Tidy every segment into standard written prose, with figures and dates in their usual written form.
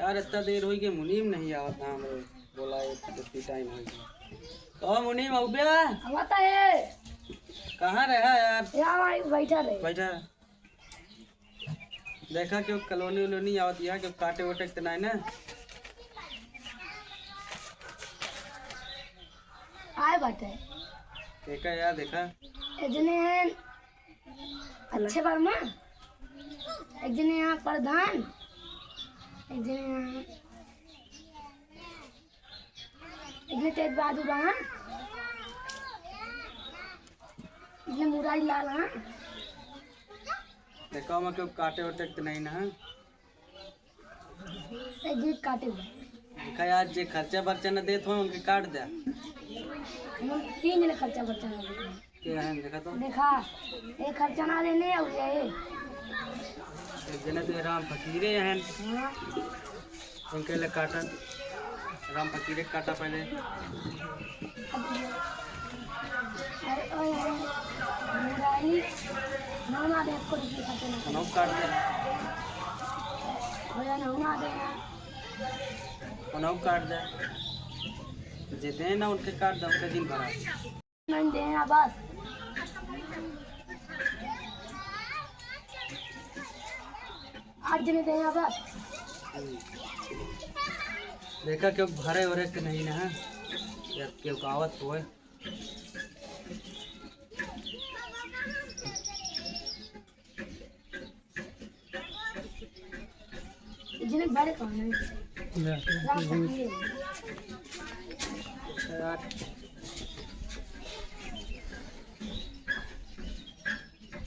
यार इतना देर हुई कि मुनीम नहीं आवत ना हमरे बोला कितनी टाइम हो गया। तो मुनीम हो गया आता है कहाँ रहा यार? यहाँ बैठा रहे। बैठा देखा क्यों कॉलोनी उलोनी आवत यार क्यों काटे वोटे के नहीं ना आए बैठे देखा यार देखा एक जने हैं अच्छे वर्मा, एक जने यहाँ प्रधान, एक जने यहाँ एक जने तेज बहादुर हाँ, एक जने मुरारी लाल हाँ। देखा मैं क्यों काटे वोटे के नहीं ना एक जने काटे हुए देखा यार जे खर्चा बर्चा न देत हो उनके काट दे। हम 3 जने खर्चा बर्चा ना देते। क्या है देखा तो देखा एक खर्चा ना देने और ये एक जने तो राम फकीरे हैं हाँ उनके लिए काटा राम फकीरे काटा पहले अरे ओए मुरारी ना दे को रुपये खर्चा ना नौ काट दे हो ना दे नौ काट दे जे दे ना उनके काट दे उनके दिन भरा नहीं देना बस। आज जने देना बस। देखा क्यों भरे भरे के नहीं ना यार क्यों गावत हुए जने बड़े कौन है राम फकीर यार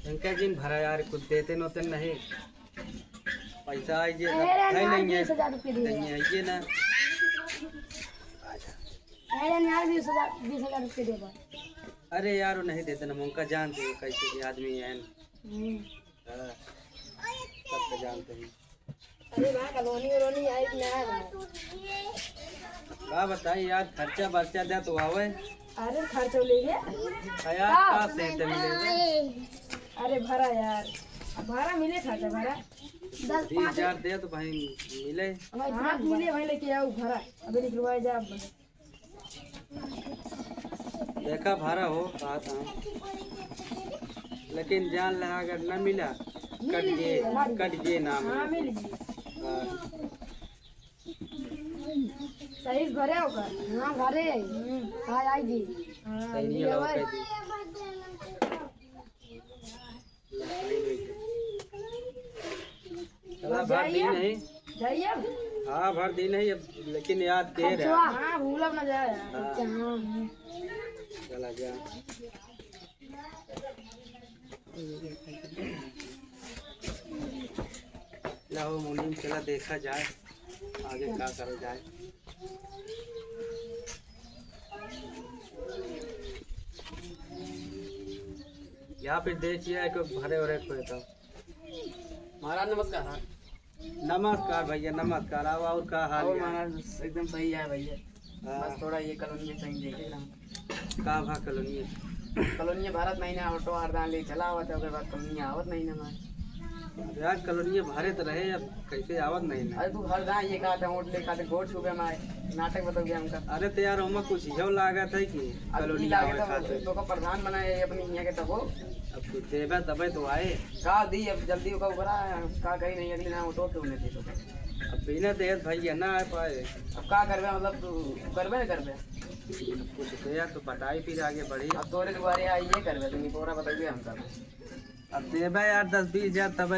इनका दिन भरा यार कुछ देते नोते नहीं पैसा आइए है नहीं है 20,000 रुपये दे नहीं आइए ना अरे यार 20,000 रुपये दे बस। अरे यार वो नहीं देते ना उनका जानते हो कैसे भी आदमी है हाँ, सबका जानते हैं। अरे वहाँ कॉलोनी वलोनी आई कि ना है का बताइए यार खर्चा बर्चा दे तो आवे अरे खर्च ले गया यार का से मिलेगा अरे भरा यार भाड़ा मिले खर्चा भाड़ा 20,000 दे तो भाई मिले हाँ मिले भाई लेके आओ भरा अभी निकलवाए जा अब देखा भाड़ा हो कहा था लेकिन जान लगा अगर न मिला कट जे नाम हाँ मिल गई हाँ, सही से भरे होगा हाँ भरे हाँ आएगी सही नहीं लगा कह दी चला भर दी नहीं जाइए हाँ भर दी नहीं अब लेकिन याद दे रहा हाँ भूला ना जाए चला जा लाओ मुनीम चला देखा जाए आगे क्या करा जाए। यहाँ पे देखिए कि भरे भरे खोए तो महाराज नमस्कार। नमस्कार भैया नमस्कार आओ और का हाल और है? महाराज एकदम सही है भैया। हाँ। बस थोड़ा ये कॉलोनी में सही देखे ना का भा कॉलोनी है? कॉलोनी भारत नहीं ना ऑटो हरदान ले चला हुआ था बाद कॉलोनी आवत नहीं ना मैं यार कॉलोनी भरे तो रहे अब कैसे आवत नहीं ना। अरे तू हरदान ये कहा था वोट ले कहा था वोट छू गया मैं नाटक बदल गया हमका अरे तो यार हमें कुछ यो लागत है कि अब कॉलोनी की लागे आवे तो खातिर तो का प्रधान बनाए अपनी यहाँ के तब हो अब कुछ देवे तबे तो आए कहा दी अब जल्दी का उभरा कहा कहीं नहीं अगले ना ऑटो क्यों नहीं थी तो अब बिना देत भैया ना आ पाए अब क्या करबे मतलब तू करबे ना करबे कुछ दिया तो बताई फिर आगे बढ़ी। अब तोरे दुआरे आई ये करबे तुम पूरा बता दिया हमका अब देवे यार 10-20 हजार तबे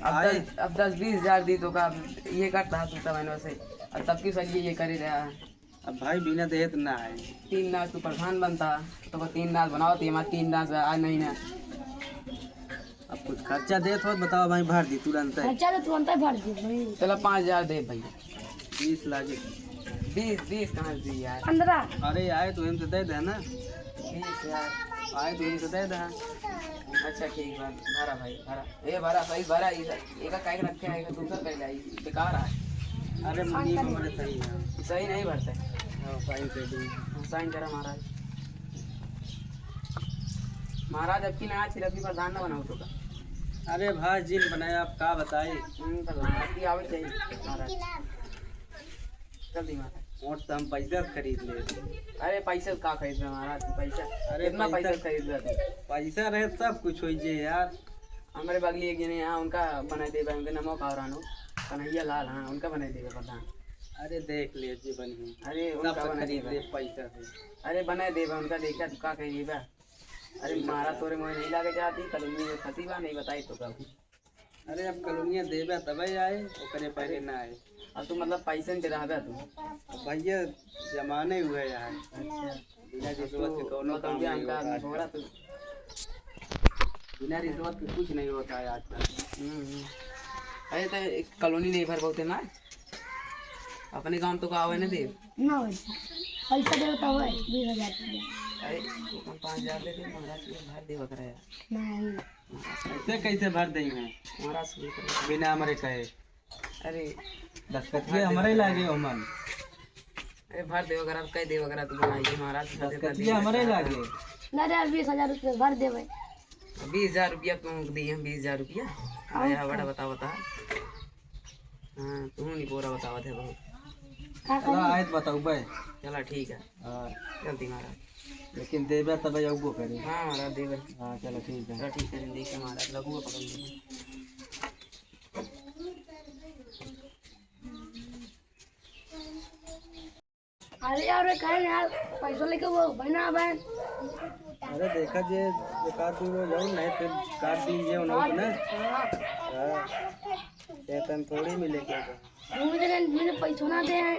आए अब 10-20 हजार दी तो का ये करता है तू महीनों से अब तब की सही ये कर ही रहा है। अब भाई बिना देत ना आए 3 नाच तू प्रधान बनता तो को 3 नाच बनाओ तो हमारे 3 नाच आज नहीं ना अब कुछ खर्चा देत हो बताओ भाई भर दी तुरंत खर्चा तो तुरंत भर दी चलो 5,000 दे भैया 20 लागे 20 कहाँ से दी यार 15 अरे आए तो इनसे दे दे ना 20 यार आए तो इनसे दे दे अच्छा ठीक है भरा भाई भरा ए भरा सही भरा एक का काहे रखे है दूसरा कर लाई बेकार है। अरे मुनीम हमारे सही है सही नहीं भरते साइन कर दी साइन करा महाराज महाराज अब की ना सिर्फ प्रधान ना बनाओ तो का अरे भाई जिन बनाया आप का बताए प्रधान अब की आवे चाहिए महाराज जल्दी मारा। वोट तो हम पैसा से खरीद ले। अरे पैसे का खरीद रहे महाराज पैसा? अरे कितना पैसा पैसा- खरीद रहे थे? पैसा रहे सब कुछ हो जे यार। हमारे बगली एक जने यहाँ उनका बनाए देवे उनके नमो कावरानो कन्हैया लाल हाँ उनका बनाए देवे प्रधान। अरे देख ले जी बनी। अरे सब उनका तो बनाए खरीद ले देवे। पैसा से। अरे बनाए देवे उनका देखा तू का कही बा। अरे महाराज तोरे मोहे नहीं लागे जाती कलमी में फंसी बा नहीं बताई तो कभी। अरे अब कलोनिया देबे तबे आए ओकरे पहले ना आए। अब तू मतलब पैसे में रहा तू। भैया जमाने हुए यार। अच्छा बिना रिश्वत के कोनो काम नहीं हमका होता बोला आजकल। तू। बिना रिश्वत के कुछ नहीं होता है आजकल। अरे तो एक कॉलोनी नहीं भर बहुते ना अपने गांव तो का आवे ना दे। ना हो पैसा दे तो है 20,000 रुपया। अरे 5,000 दे दे महाराज के भर दे बकरा यार। नहीं ऐसे कैसे भर देंगे महाराज से लेकर। बिना हमारे कहे? अरे दस्तखत हमारे लागे ओमन। अरे भर दे वगैरह कह दे वगैरह तू बनाइए महाराज से दे दस्तखत हमारे लागे। ना रे 20,000 रुपया भर देवे। 20,000 रुपया तुम दिए हम 20,000 रुपया। आया बड़ा बता हाँ तू नहीं पूरा बतावत है बहुत। का चलो आए तो बताऊ भाई। चला ठीक है हाँ, जल्दी महाराज। लेकिन देबे तबे अबो करे। हाँ महाराज देवर। हाँ चलो ठीक है। चलो ठीक है देख के महाराज लगूगा पकड़ लीजिए। अरे यार वे कहे यार पैसा लेके वो बना बहन। अरे देखा जे एकाध दू रोज जाऊ नहीं फिर काट दीजिए उन्होंने ना। हाँ चेतन थोड़ी मिले क्या मुझे पैसा ना दे हैं।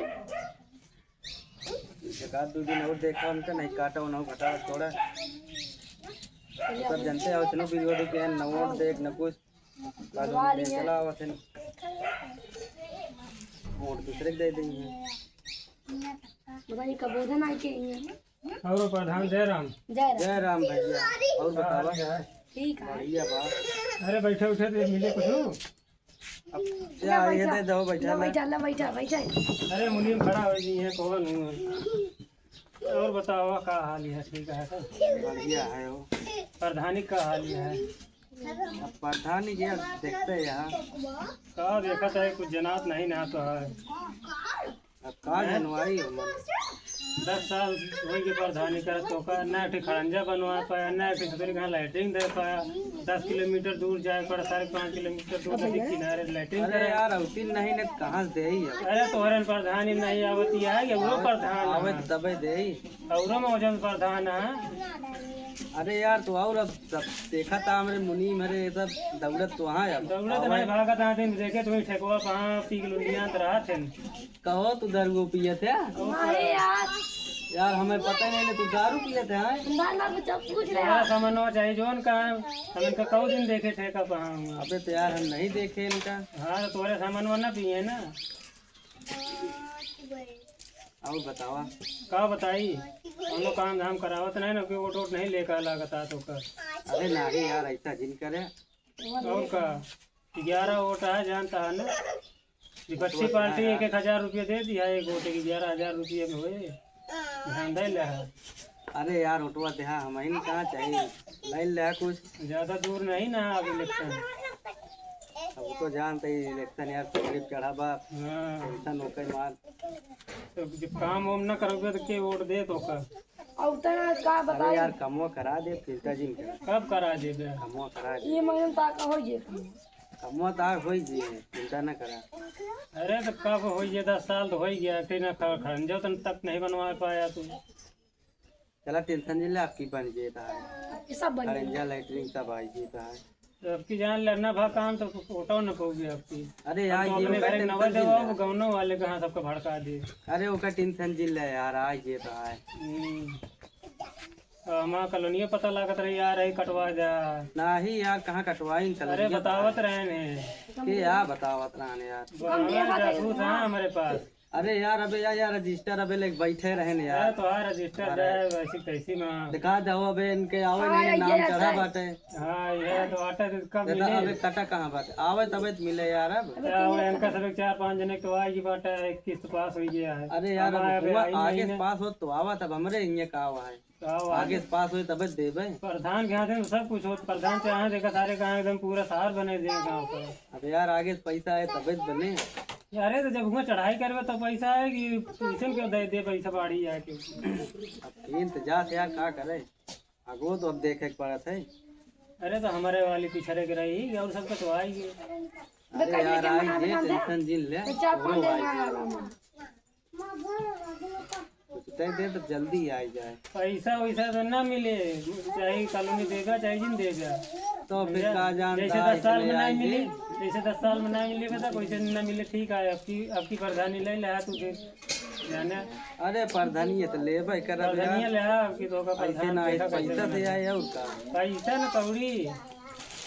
एकाध दू दिन और देखा उनका नहीं काटा उन्होंने घटा थोड़ा। सब जनते हैं उसने वीडियो के न वोट देख न कुछ बाद में चला हुआ थे वोट दूसरे को दे देंगे। बताइए कबोधन आए के हैं। और प्रधान जय राम। जय राम भैया। और बतावा ठीक है। बढ़िया बा। अरे बैठे उठे तो मिले कुछ। अब क्या ये दे दो बैठा ले। बैठा बैठा। अरे मुनीम खड़ा हो जी है कौन हूँ। और बताओ का हाल है? ठीक है सर। बढ़िया है वो। प्रधानी का हाल है? अब प्रधान जी देखते हैं यहाँ। का देखा है कुछ जनात नहीं ना तो है। अब कहाँ जनवाई हो मन। 10 साल हो गए प्रधानी कर तो का ना ठीक खड़ंजा बनवा पाया ना ठीक सदर कहाँ लाइटिंग दे पाया। 10 किलोमीटर दूर जाए पड़ा 5.5 किलोमीटर दूर नदी किनारे लाइटिंग अरे करे। यार उतिन नहीं ने कहाँ से दे ही अब। अरे तोहरे प्रधानी नहीं आवती है ये वो प्रधान आवे है। तो तबे दे ही। औरों मौजूद प्रधान है। अरे यार तो और अब सब देखा था हमारे मुनि मेरे ये सब दौड़त तो वहाँ अब दौड़त नहीं भागत आते देखे तुम्हें ठेकुआ कहाँ पी किलो लिया तो रहा थे। कहो तू दारू पिए थे अरे यार यार हमें पता नहीं तू दारू पिए थे हाँ? ना कुछ पूछ रहे हमारा समन्वय चाहिए जोन का हम इनका कौ दिन देखे थे का कहाँ हुआ। अबे तो यार हम नहीं देखे इनका। हाँ तो तुम्हारे समन्वय ना पिए ना। और बतावा का बताई हम लोग काम धाम करावत नहीं ना कि वोट वोट नहीं लेकर लगता तो कर। अरे नहीं यार ऐसा जिन करे। और का 11 वोट है जानता है ना। विपक्षी पार्टी 1,000 रुपये दे दिया एक वोट के 11,000 रुपये में हुए ध्यान दे ले है। अरे यार उठवा दे हाँ हम ही कहाँ चाहिए नहीं ले कुछ। ज्यादा दूर नहीं ना अब इलेक्शन। अब तो जानते ही इलेक्शन यार तकलीफ चढ़ा बा हाँ टेंशन होकर मार। तो जब काम वाम ना करोगे तो के वोट दे तो कर। और उतना का अरे बताइए यार कमवा करा दे फिर का जिन करे कब करा देबे? कमवा करा दे। ये महीने तक हो जे। कमवा तो आग हो ही जी चिंता न करा। अरे तो कब हो गया 10 साल तो हो ही गया फिर ना खंजो तक नहीं बनवा पाया तू। चला टेंशन जिले आपकी बन जेता है। ये सब बन खरंजा लैटरिन सब आई जेता है। तो आपकी जान लेना भा काम तो फोटो न पाओगे आपकी। अरे यार तो ये अपने ओका घर नवा टेंशन देवा जिले। गाँव वाले कहाँ सबको भड़का दे। अरे ओका टेंशन जिले यार आज जेता है। हमारा कॉलोनिया पता लागत रही यार यही कटवा जा। नहीं यार कहाँ कटवाई अरे बतावत रहे ने के यार बतावत रहने यार। जासूस है हमारे पास। अरे यार अबे यार रजिस्टर अबे लेके बैठे रहे ने यार यार। तो हाँ रजिस्टर जाए वैसी तैसी में। दिखा दो अबे इनके आवे नहीं नाम चढ़ा बाटे। हाँ ये तो आटा तो कब देखा मिले। अबे कटा कहाँ बाटे आवे तबे तो मिले यार अब। इनका सब 4-5 जने तो आई बाटा एक किस्त पास हो गया है। अरे यार अब हमारे हुआ आई नहीं आगे ना। से पास हो तो आवा तब हमरे इन्हें का आवा है। तो आओ आगे से पास हो तबे देबे। प्रधान के हाथ में सब कुछ हो। प्रधान से यहाँ देखा सारे कहाँ एकदम पूरा शहर बने दिए गाँव पर। अब यार आगे से पैसा आए तबे तो बने। अरे तो जब हुआ चढ़ाई करवे तो पैसा है कि ट्यूशन क्यों दे पैसा बाड़ी है क्यों? अब इंतजार यार का करे, आगो तो अब देखे के पड़त है। अरे तो हमारे वाली पिछड़े के रही और सबका तो आएगी। अरे यार आई जे टेंशन जिन ले, 4-5 दिन में आना मैं। दे दे तो जल्दी आ जाए। पैसा वैसा तो ना मिले, चाहे कॉलोनी देगा चाहे जिन देगा। तो फिर का जानता जैसे है 10 साल में इसलिए नहीं आई मिली, जे। जैसे 10 साल में नहीं मिली बता कोई से ना मिले, ठीक है आपकी प्रधानी ले ले तू फिर जाने अरे प्रधानी तो ले भाई कर प्रधानिया ले आपकी तो का पैसे प्रधान ना देखा कैसे पैसा से आए और का पैसा ना कौड़ी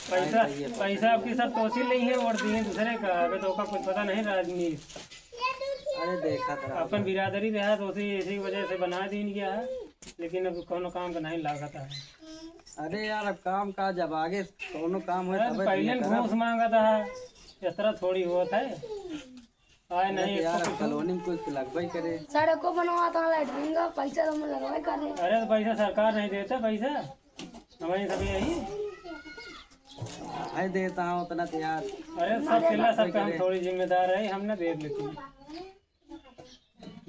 पैसा पैसा आपकी सब तोसी नहीं है वोट दिए दूसरे का, अबे तो का कुछ पता नहीं राजनीति। अरे देखा था अपन बिरादरी रहा तो उसी इसी वजह से बना दी गया है, लेकिन अब कोनो काम का नहीं लागता है। अरे यार अब काम का जब आगे कोनो काम हो अरे तब पहले घूस मांगा था, इस तरह थोड़ी होता है। आए नहीं यार अब कॉलोनी में कुछ लगवाई करे। सड़क को बनवाता हूँ, लैटरिन का पैसा तो मैं लगवाई कर रहे। अरे तो पैसा सरकार नहीं देता, पैसा हमारी सब यही। भाई देता हूँ उतना तो यार। अरे सब किला सब हम थोड़ी जिम्मेदार है, हमने दे लेती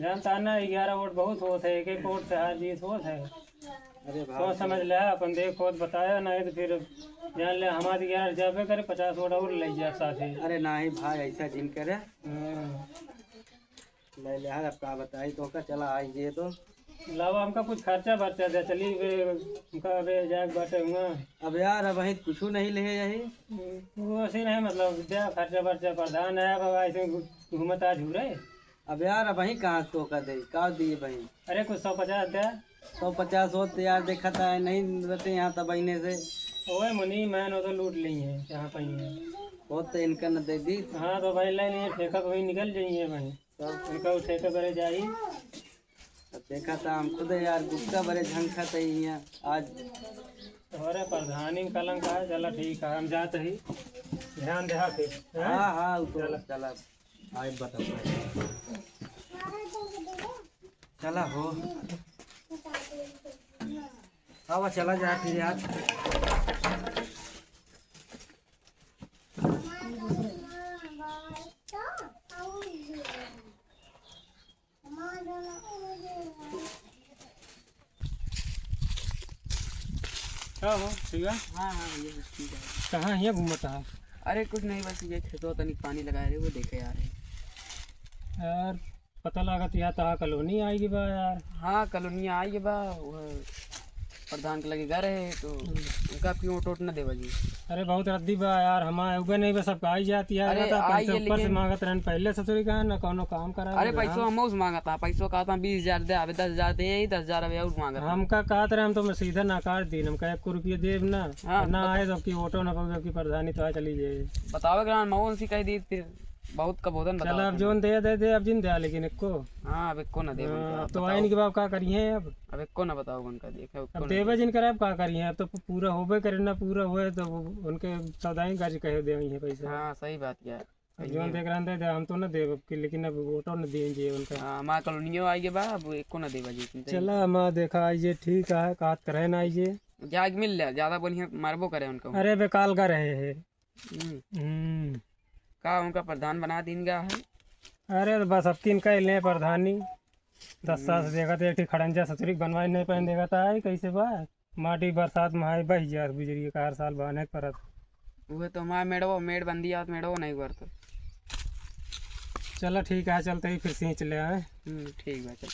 जानता ना 11 वोट बहुत होते है, एक वोट से हार जीत होत है। अरे तो समझ ले अपन देखो बताया नहीं तो फिर जान ले हमारी 11 जाबे करे 50 वोट और ले जाए साथ ही। अरे ना ही भाई ऐसा जिन करे हाँ। ले ले यार अब का बताई तो का चला आई जे तो लावा हमका कुछ खर्चा बर्चा दे चली हमका बे जाग बाटे हुआ। अब यार अब वही कुछ नहीं ले यही। वो ऐसे नहीं मतलब दे खर्चा बर्चा प्रधान है, अब ऐसे घूमता झूरे। अब यार अब वही कहाँ तो का दे का दिए भाई। अरे कुछ 150 दे 150 हो तो यार देखा था नहीं रहते यहाँ तब बहने से ओए मुनी मैन वो तो लूट ली है यहाँ पर ही हो तो इनका न दे दी हाँ तो भाई लाइन ये ठेका वही निकल जाइए भाई सब। उनका वो ठेका करे जाई। अब देखा था हम खुद यार गुप्ता बड़े झंखा थे यहाँ आज। अरे प्रधानी में कलंक है, चला ठीक है हम जाते ही ध्यान दे फिर। हाँ हाँ वो तो चला आए बता चला हो हाँ चला जा फिर यार। हाँ हाँ ठीक है। हाँ हाँ भैया बस ठीक है। कहाँ यहाँ घूमता है? अरे कुछ नहीं बस ये खेतों तनिक पानी लगा रहे वो देखे यार। यार पता लगा तो यहाँ तहा कॉलोनी आएगी बा यार। हाँ कॉलोनी आई बा वह प्रधान के लगे घर है तो उनका क्यों टोट न देवा जी। अरे बहुत रद्दी बा यार, हमारे उगे नहीं बस सबका आई जाती है। अरे पैसा आई है ऊपर से लेकिन- मांगत रहन पहले से थोड़ी कहा ना कोनो काम करा। अरे पैसों हम उस मांगा था, पैसों कहा था 20,000 दे अबे 10,000 दे यही 10,000 अबे और मांगा था। हमका कहते रहे हम तो मैं सीधा नकार दी, हम कहे 1 रुपये देव ना हाँ, ना आए तो आपकी ऑटो ना पकड़ आपकी प्रधानी तो आ चली जाए। बताओ ग्राम मऊन सी कह दी फिर बहुत कबोधन चल बताओ। अब जोन दे अब जिन दे लेकिन एक को हाँ अब एक ना दे अब तो आइन के बाप का करिए अब एक ना बताओ उनका देखे अब देवे जिन करे अब का करिए। अब तो पूरा होबे करे ना पूरा होए तो उनके सौदाई गज कहे दे पैसा। हाँ सही बात यार। जोन देख रहे दे हम तो ना देव लेकिन अब ऑटो न देंगे उनका। हाँ माँ कॉलोनियो आई बा अब एक ना देवा जी चिंता चला माँ देखा आइए ठीक है कात करे ना आइए जाग मिल जाए ज्यादा बढ़िया मारबो करे उनको। अरे बेकाल का रहे है। का उनका प्रधान बना देंगे है। अरे तो बस अब 3 का ले प्रधानी 10 साल से देखा तो एक खड़ंजा ससुरी बनवाई नहीं पहन देगा था कैसे बा माटी बरसात में आई बह जा गुजरी का हर साल बहने परत। वो तो हमारा मेड़ बंदी आत मेड़ो नहीं करते। चलो ठीक है चलते ही फिर सींच ले आए। ठीक है चल।